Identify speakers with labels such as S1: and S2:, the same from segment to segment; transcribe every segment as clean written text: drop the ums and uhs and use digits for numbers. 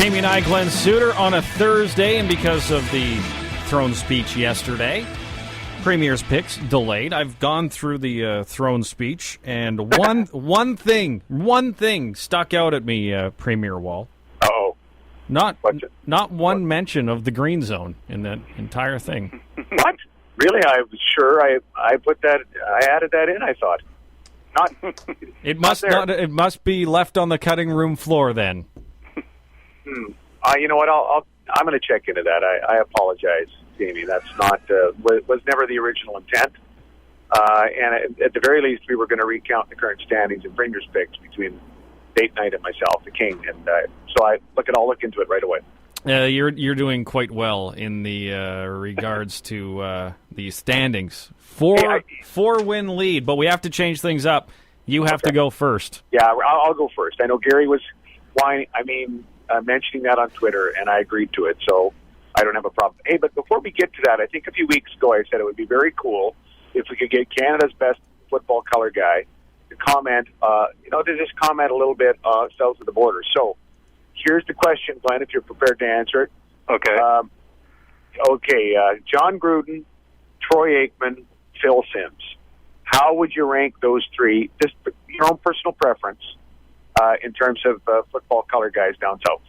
S1: Jamie and I, Glenn Suter, on a Thursday, and because of the throne speech yesterday, Premier's picks delayed. I've gone through the throne speech, and one thing stuck out at me, Premier Wall.
S2: Uh-oh.
S1: Not one mention of the green zone in that entire thing.
S2: What? Really? I was sure I added that in, I thought. Not.
S1: It must must be left on the cutting room floor then.
S2: You know what? I'm going to check into that. I apologize, Jamie. That's not was never the original intent. And at the very least, we were going to recount the current standings and Premier's picks between Date Night and myself, the King. And so I'll look into it right away.
S1: You're doing quite well in the regards to the standings. Four-win lead, but we have to change things up. You have to go first.
S2: Yeah, I'll go first. I know Gary was mentioning that on Twitter, and I agreed to it, so I don't have a problem. Hey, but before we get to that, I think a few weeks ago I said it would be very cool if we could get Canada's best football color guy to comment, to just comment a little bit south of the border. So here's the question, Glenn, if you're prepared to answer it.
S3: Okay.
S2: John Gruden, Troy Aikman, Phil Simms. How would you rank those three, just your own personal preference, in terms of football color guys down south?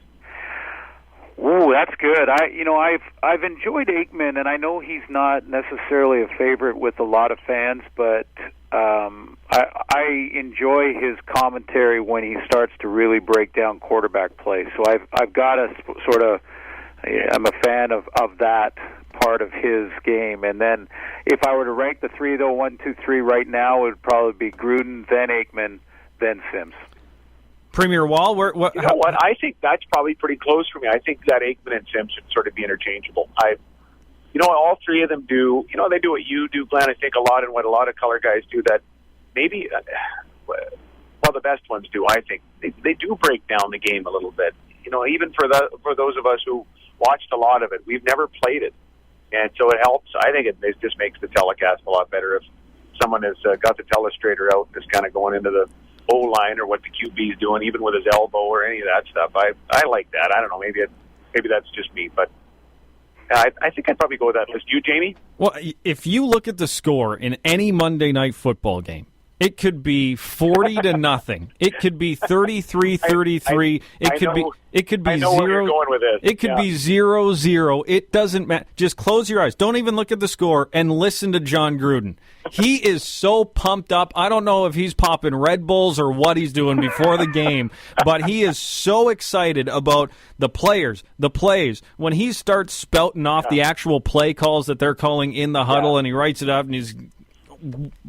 S3: Ooh, that's good. I've enjoyed Aikman, and I know he's not necessarily a favorite with a lot of fans, but I enjoy his commentary when he starts to really break down quarterback play. So I've got a sort of, I'm a fan of that part of his game. And then if I were to rank the three, though, 1, 2, 3 right now, it would probably be Gruden, then Aikman, then Simms.
S1: Premier Wall,
S2: what? I think that's probably pretty close for me. I think that Aikman and Simms should sort of be interchangeable. All three of them do. They do what you do, Glenn. I think a lot, and what a lot of color guys do that maybe, the best ones do. I think they do break down the game a little bit. Even for those of us who watched a lot of it, we've never played it, and so it helps. I think it just makes the telecast a lot better if someone has got the telestrator out, is kind of going into the O-line or what the QB is doing, even with his elbow or any of that stuff. I like that. I don't know. Maybe that's just me, but I think I'd probably go with that list. You, Jamie?
S1: Well, if you look at the score in any Monday night football game, it could be 40-0. It could be 33-33. It could be 0.
S2: Where you're going with this.
S1: It could be 0-0. It doesn't matter. Just close your eyes. Don't even look at the score and listen to John Gruden. He is so pumped up. I don't know if he's popping Red Bulls or what he's doing before the game, but he is so excited about the players, the plays. When he starts spouting off the actual play calls that they're calling in the huddle, and he writes it up, and he's,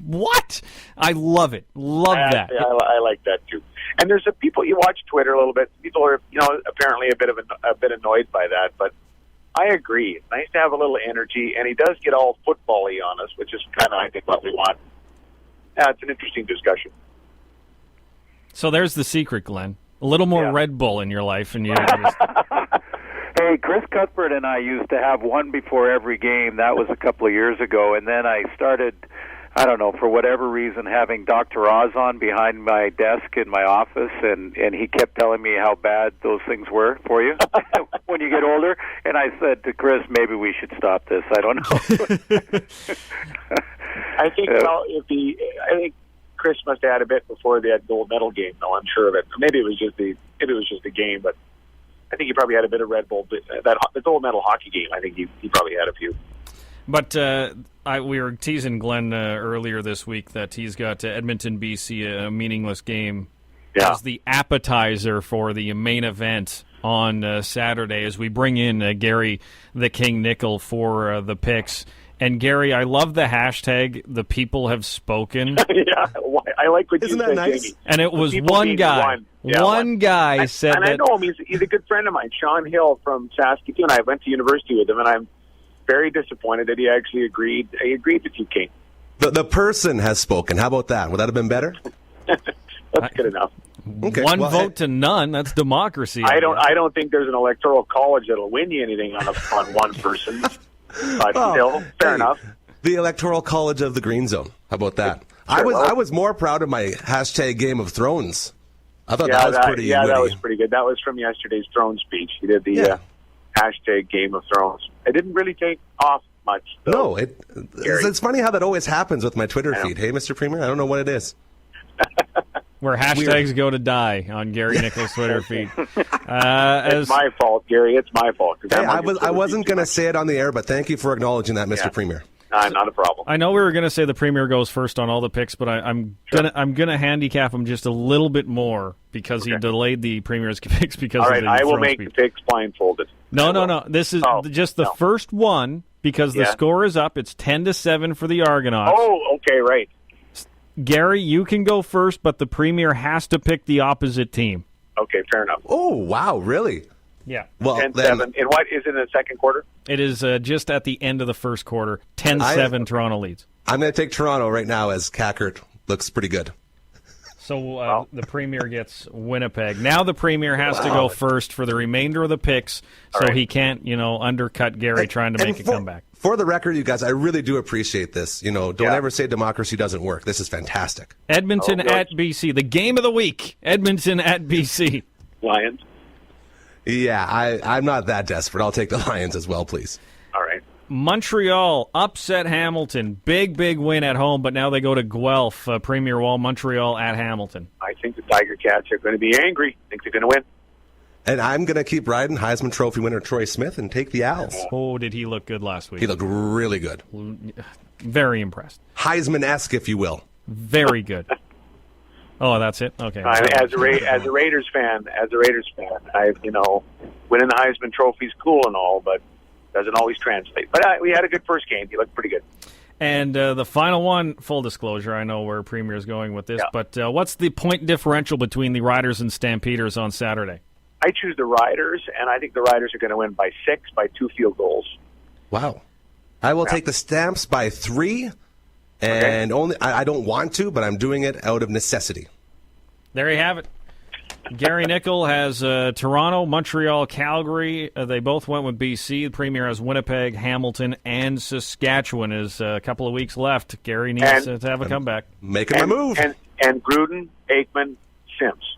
S1: what? I love it. Love that.
S2: I like that too. And there's people, you watch Twitter a little bit. People are, apparently a bit annoyed by that, but I agree. It's nice to have a little energy, and he does get all football-y on us, which is kind of, I think, what we want. Yeah, it's an interesting discussion.
S1: So there's the secret, Glenn. A little more Red Bull in your life, and you just...
S3: Hey, Chris Cuthbert and I used to have one before every game. That was a couple of years ago, and then I started, I don't know, for whatever reason, having Dr. Oz on behind my desk in my office, and he kept telling me how bad those things were for you when you get older. And I said to Chris, maybe we should stop this. I don't know.
S2: I think Chris must have had a bit before that gold medal game, though. I'm sure of it. Maybe it was just the game, but I think he probably had a bit of Red Bull. The gold medal hockey game, I think he probably had a few.
S1: But we were teasing Glenn earlier this week that he's got Edmonton, BC, a meaningless game as the appetizer for the main event on Saturday as we bring in Gary the King Nickel for the picks. And, Gary, I love the hashtag, the people have spoken.
S2: Yeah, I like what
S4: Isn't
S2: you
S4: that
S2: said,
S4: nice?
S2: Jamie.
S1: And it was one guy. One guy said that.
S2: And I know him. He's a good friend of mine, Sean Hill from Saskatoon. I went to university with him, and I'm very disappointed that he actually agreed. He agreed with you, King.
S4: The person has spoken. How about that? Would that have been better?
S2: That's good enough.
S4: Okay.
S1: One vote to none. That's democracy.
S2: I don't think there's an electoral college that'll win you anything on one person. But still, fair enough.
S4: The Electoral College of the Green Zone. How about that?
S2: Sure,
S4: I was more proud of my hashtag Game of Thrones I thought that was pretty witty.
S2: That was pretty good. That was from yesterday's throne speech. He did the hashtag Game of Thrones. It didn't really take off much, though.
S4: No, it's funny how that always happens with my Twitter feed. Hey, Mr. Premier, I don't know what it is.
S1: Where hashtags go to die on Gary Nichols' Twitter feed.
S2: It's my fault, Gary. It's my fault.
S4: Hey, I wasn't going to say it on the air, but thank you for acknowledging that, Mr. Premier.
S2: Not a problem.
S1: I know we were going to say the Premier goes first on all the picks, but I'm gonna handicap him just a little bit more because he delayed the Premier's picks because
S2: all
S1: of
S2: right,
S1: the
S2: I will
S1: throne
S2: make
S1: speech.
S2: the picks blindfolded.
S1: No. This is just the first one because the score is up. It's 10-7 for the Argonauts.
S2: Oh, okay, right.
S1: Gary, you can go first, but the Premier has to pick the opposite team.
S2: Okay, fair enough.
S4: Oh, wow, really?
S1: Yeah.
S4: Well,
S2: 10-7. And what is in the second quarter?
S1: It is just at the end of the first quarter. 10-7 Toronto leads.
S4: I'm going to take Toronto right now as Kackert looks pretty good.
S1: So the Premier gets Winnipeg. Now the Premier has to go first for the remainder of the picks, so he can't, undercut Gary trying to make a comeback.
S4: For the record, you guys, I really do appreciate this. Don't ever say democracy doesn't work. This is fantastic.
S1: Edmonton at BC. The game of the week. Edmonton at BC.
S2: Lions.
S4: Yeah, I'm not that desperate. I'll take the Lions as well, please.
S2: All right.
S1: Montreal upset Hamilton. Big win at home, but now they go to Guelph. Premier Wall, Montreal at Hamilton.
S2: I think the Tiger Cats are going to be angry. I think they're going to win.
S4: And I'm going to keep riding Heisman Trophy winner Troy Smith and take the Owls.
S1: Oh, did he look good last week?
S4: He looked really good.
S1: Very impressed.
S4: Heisman-esque, if you will.
S1: Very good. Oh, that's it? Okay.
S2: As a Raiders fan, I winning the Heisman Trophy is cool and all, but doesn't always translate. But we had a good first game. He looked pretty good.
S1: And the final one, full disclosure, I know where Premier is going with this, but what's the point differential between the Riders and Stampeders on Saturday?
S2: I choose the Riders, and I think the Riders are going to win by 6 by 2 field goals.
S4: Wow. I will take the Stamps by 3, and only I don't want to, but I'm doing it out of necessity.
S1: There you have it. Gary Nickel has Toronto, Montreal, Calgary. They both went with BC. The Premier has Winnipeg, Hamilton, and Saskatchewan. Is a couple of weeks left. Gary needs to have a comeback.
S4: Making my move.
S2: And Gruden, Aikman, Sims.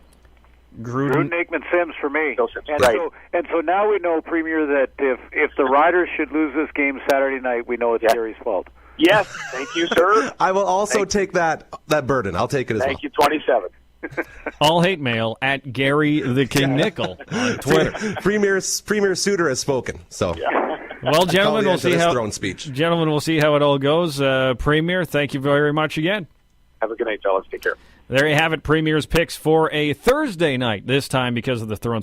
S1: Gruden,
S3: Aikman, Sims for me.
S2: Right.
S3: So now we know, Premier, that if the Riders should lose this game Saturday night, we know it's Gary's fault.
S2: Yes, thank you, sir.
S4: I will also take that burden. I'll take it as well.
S2: Thank you, 27.
S1: all hate mail at Gary the King Nickel on Twitter.
S4: Premier Suitor has spoken. So,
S1: well, gentlemen, we'll see how
S4: throne speech.
S1: Gentlemen, we'll see how it all goes. Premier, thank you very much again.
S2: Have a good night, fellas. Take care.
S1: There you have it. Premier's picks for a Thursday night. This time because of the throne speech.